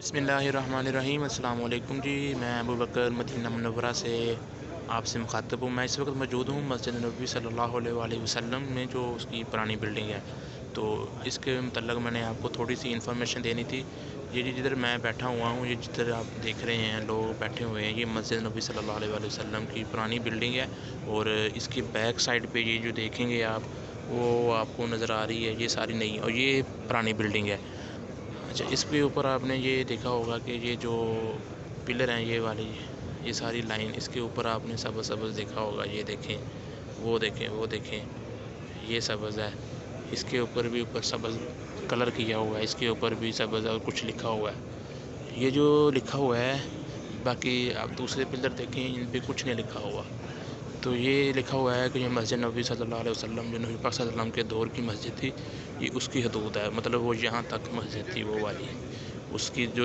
बिस्मिल्लाहिर्रहमानिर्रहीम। अस्सलाम वालेकुम जी। मैं अबू बकर मदीना मुनव्वरा से आपसे मुखातब हूँ। मैं इस वक्त मौजूद हूँ मस्जिद नबवी सल्लल्लाहु अलैहि वसल्लम में, जो उसकी पुरानी बिल्डिंग है। तो इसके मतलब मैंने आपको थोड़ी सी इन्फॉर्मेशन देनी थी। ये जिधर मैं बैठा हुआ हूँ, ये जिधर आप देख रहे हैं लोग बैठे हुए हैं, ये मस्जिद नबवी सल्लल्लाहु अलैहि वसल्लम की पुरानी बिल्डिंग है। और इसकी बैक साइड पे ये जो देखेंगे आप, वो आपको नज़र आ रही है, ये सारी नई और ये पुरानी बिल्डिंग है। अच्छा, इसके ऊपर आपने ये देखा होगा कि ये जो पिलर हैं, ये वाली, ये सारी लाइन, इसके ऊपर आपने सब्ज़ सब्ज़ देखा होगा। ये देखें, वो देखें, वो देखें, ये सब्ज़ है। इसके ऊपर भी ऊपर सब्ज़ कलर किया हुआ है, इसके ऊपर भी सब्ज़ और कुछ लिखा हुआ है। ये जो लिखा हुआ है, बाकी आप दूसरे पिलर देखें, इन पे कुछ नहीं लिखा हुआ। तो ये लिखा हुआ है कि ये मस्जिद नबी सल्लल्लाहु अलैहि वसल्लम, जो नबी पाक सल्लल्लाहु अलैहि वसल्लम के दौर की मस्जिद थी, ये उसकी हदूद है। मतलब वो यहाँ तक मस्जिद थी, वो वाली उसकी जो